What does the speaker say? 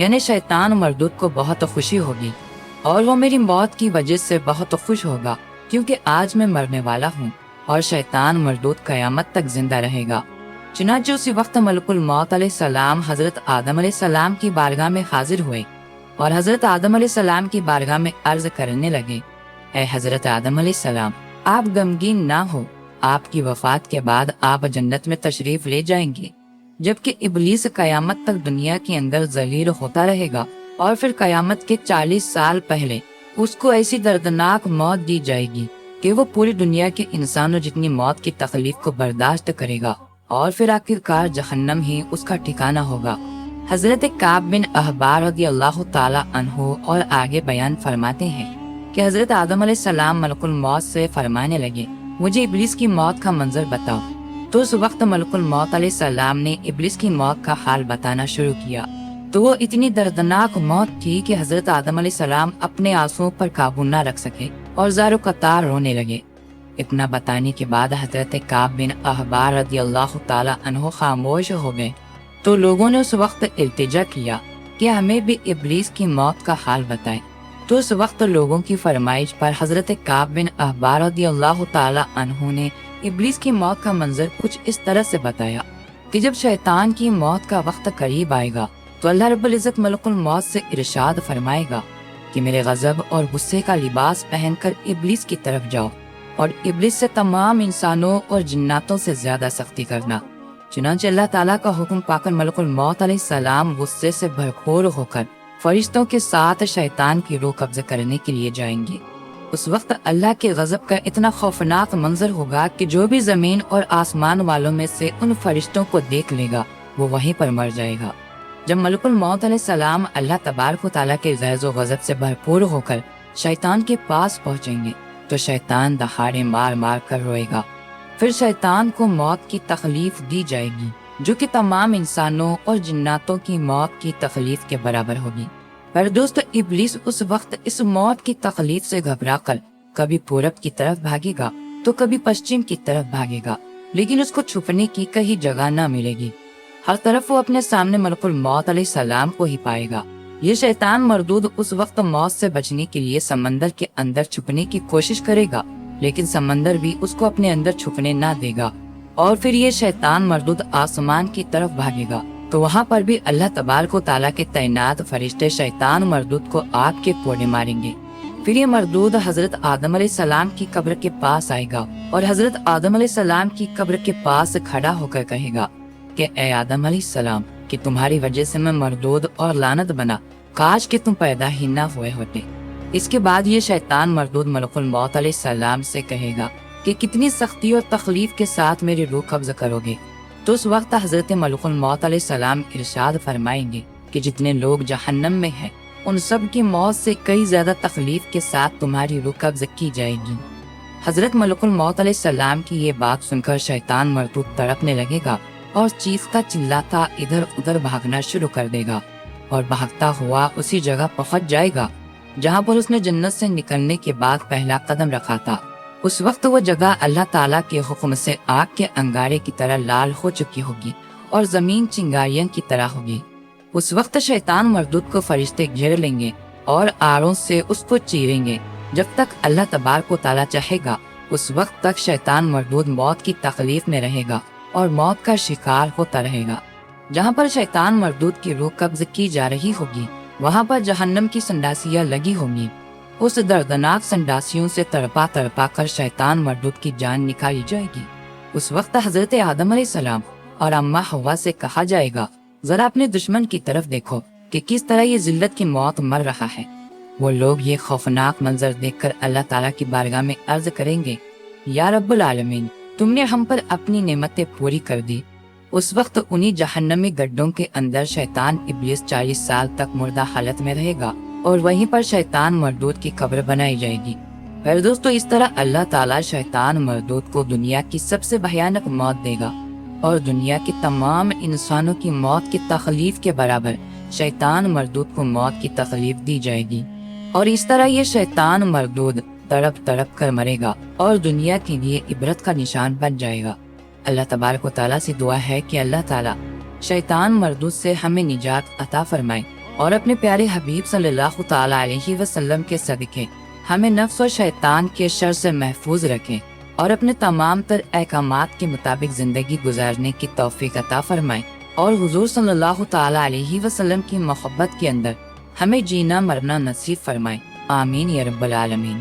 یعنی شیطان مردود کو بہت خوشی ہوگی اور وہ میری موت کی وجہ سے بہت خوش ہوگا، کیونکہ آج میں مرنے والا ہوں، اور شیطان مردود قیامت تک زندہ رہے گا۔ چنانچہ اسی وقت ملک الموت علیہ السلام حضرت آدم علیہ السلام کی بارگاہ میں حاضر ہوئے اور حضرت آدم علیہ السلام کی بارگاہ میں عرض کرنے لگے، اے حضرت آدم علیہ السلام، آپ غمگین نہ ہو، آپ کی وفات کے بعد آپ جنت میں تشریف لے جائیں گے، جبکہ ابلیس قیامت تک دنیا کے اندر ذلیل ہوتا رہے گا، اور پھر قیامت کے 40 سال پہلے اس کو ایسی دردناک موت دی جائے گی کہ وہ پوری دنیا کے انسانوں جتنی موت کی تکلیف کو برداشت کرے گا، اور پھر آخرکار جہنم ہی اس کا ٹھکانہ ہوگا۔ حضرت کعب بن احبار رضی اللہ تعالی عنہ اور آگے بیان فرماتے ہیں کہ حضرت آدم علیہ السلام ملک الموت سے فرمانے لگے، مجھے ابلیس کی موت کا منظر بتاؤ۔ تو اس وقت ملک الموت علیہ السلام نے ابلیس کی موت کا حال بتانا شروع کیا، تو وہ اتنی دردناک موت تھی کہ حضرت آدم علیہ السلام اپنے آنسوؤں پر قابو نہ رکھ سکے اور زار و قطار رونے لگے۔ اتنا بتانے کے بعد حضرت کعب بن احبار رضی اللہ تعالی عنہ خاموش ہو گئے، تو لوگوں نے اس وقت التجا کیا کہ ہمیں بھی ابلیس کی موت کا حال بتائیں۔ تو اس وقت لوگوں کی فرمائش پر حضرت کعب بن احبار رضی اللہ تعالی عنہ نے ابلیس کی موت کا منظر کچھ اس طرح سے بتایا کہ جب شیطان کی موت کا وقت قریب آئے گا تو اللہ رب العزت ملک الموت سے ارشاد فرمائے گا کہ میرے غضب اور غصے کا لباس پہن کر ابلیس کی طرف جاؤ اور ابلیس سے تمام انسانوں اور جناتوں سے زیادہ سختی کرنا۔ چنانچہ اللہ تعالیٰ کا حکم پا کر ملک الموت علیہ السلام غصے سے بھرپور ہو کر فرشتوں کے ساتھ شیطان کی روح قبض کرنے کے لیے جائیں گے۔ اس وقت اللہ کے غضب کا اتنا خوفناک منظر ہوگا کہ جو بھی زمین اور آسمان والوں میں سے ان فرشتوں کو دیکھ لے گا وہ وہیں پر مر جائے گا۔ جب ملک الموت علیہ السلام اللہ تبارک و تعالیٰ کے غیظ و غضب سے بھرپور ہو کر شیطان کے پاس پہنچیں گے تو شیطان دہاڑے مار مار کر روئے گا۔ پھر شیطان کو موت کی تکلیف دی جائے گی جو کہ تمام انسانوں اور جناتوں کی موت کی تکلیف کے برابر ہوگی۔ پر دوستو، ابلیس اس وقت اس موت کی تکلیف سے گھبرا کر کبھی پورب کی طرف بھاگے گا تو کبھی پشچم کی طرف بھاگے گا، لیکن اس کو چھپنے کی کہیں جگہ نہ ملے گی۔ ہر طرف وہ اپنے سامنے ملک الموت علیہ السلام کو ہی پائے گا۔ یہ شیطان مردود اس وقت موت سے بچنے کے لیے سمندر کے اندر چھپنے کی کوشش کرے گا، لیکن سمندر بھی اس کو اپنے اندر چھپنے نہ دے گا، اور پھر یہ شیطان مردود آسمان کی طرف بھاگے گا تو وہاں پر بھی اللہ تبارک و تعالیٰ کے تعینات فرشتے شیطان مردود کو آگ کے کوڑے ماریں گے۔ پھر یہ مردود حضرت آدم علیہ السلام کی قبر کے پاس آئے گا اور حضرت آدم علیہ السلام کی قبر کے پاس کھڑا ہو کر کہے گا کہ اے آدم علیہ السلام، کہ تمہاری وجہ سے میں مردود اور لعنت بنا، کاش کہ تم پیدا ہی نہ ہوئے ہوتے۔ اس کے بعد یہ شیطان مردود ملک الموت علیہ السلام سے کہے گا کہ کتنی سختی اور تکلیف کے ساتھ میری روح قبض کرو گے۔ تو اس وقت حضرت ملک الموت علیہ السلام ارشاد فرمائیں گے کہ جتنے لوگ جہنم میں ہیں ان سب کی موت سے کئی زیادہ تکلیف کے ساتھ تمہاری روح قبض کی جائے گی۔ حضرت ملک الموت علیہ السلام کی یہ بات سن کر شیطان مردود تڑپنے لگے گا اور چیختا چلاتا ادھر ادھر بھاگنا شروع کر دے گا، اور بھاگتا ہوا اسی جگہ پہنچ جائے گا جہاں پر اس نے جنت سے نکلنے کے بعد پہلا قدم رکھا تھا۔ اس وقت وہ جگہ اللہ تعالیٰ کے حکم سے آگ کے انگارے کی طرح لال ہو چکی ہوگی اور زمین چنگاریاں کی طرح ہوگی۔ اس وقت شیطان مردود کو فرشتے گھیر لیں گے اور آڑوں سے اس کو چیریں گے جب تک اللہ تبارک و تعالیٰ چاہے گا۔ اس وقت تک شیطان مردود موت کی تکلیف میں رہے گا اور موت کا شکار ہوتا رہے گا۔ جہاں پر شیطان مردود کی روح قبض کی جا رہی ہوگی وہاں پر جہنم کی سنڈاسیاں لگی ہوں گی۔ اس دردناک سنڈاسیوں سے تڑپا تڑپا کر شیطان مردود کی جان نکالی جائے گی۔ اس وقت حضرت آدم علیہ السلام اور اماں حوا سے کہا جائے گا، ذرا اپنے دشمن کی طرف دیکھو کہ کس طرح یہ ذلت کی موت مر رہا ہے۔ وہ لوگ یہ خوفناک منظر دیکھ کر اللہ تعالیٰ کی بارگاہ میں عرض کریں گے، یا رب العالمین، تم نے ہم پر اپنی نعمتیں پوری کر دی۔ اس وقت انہی جہنمی گڈھوں کے اندر شیطان ابلیس 40 سال تک مردہ حالت میں رہے گا اور وہیں پر شیطان مردود کی قبر بنائی جائے گی۔ پھر دوستو، اس طرح اللہ تعالیٰ شیطان مردود کو دنیا کی سب سے بھیانک موت دے گا اور دنیا کے تمام انسانوں کی موت کی تکلیف کے برابر شیطان مردود کو موت کی تکلیف دی جائے گی، اور اس طرح یہ شیطان مردود تڑپ تڑپ کر مرے گا اور دنیا کے لیے عبرت کا نشان بن جائے گا۔ اللہ تبارک و تعالیٰ سے دعا ہے کہ اللہ تعالیٰ شیطان مردود سے ہمیں نجات عطا فرمائے اور اپنے پیارے حبیب صلی اللہ تعالیٰ علیہ وسلم کے صدقے ہمیں نفس و شیطان کے شر سے محفوظ رکھیں اور اپنے تمام تر احکامات کے مطابق زندگی گزارنے کی توفیق عطا فرمائیں، اور حضور صلی اللہ تعالیٰ علیہ وسلم کی محبت کے اندر ہمیں جینا مرنا نصیب فرمائیں، آمین یا رب العالمین۔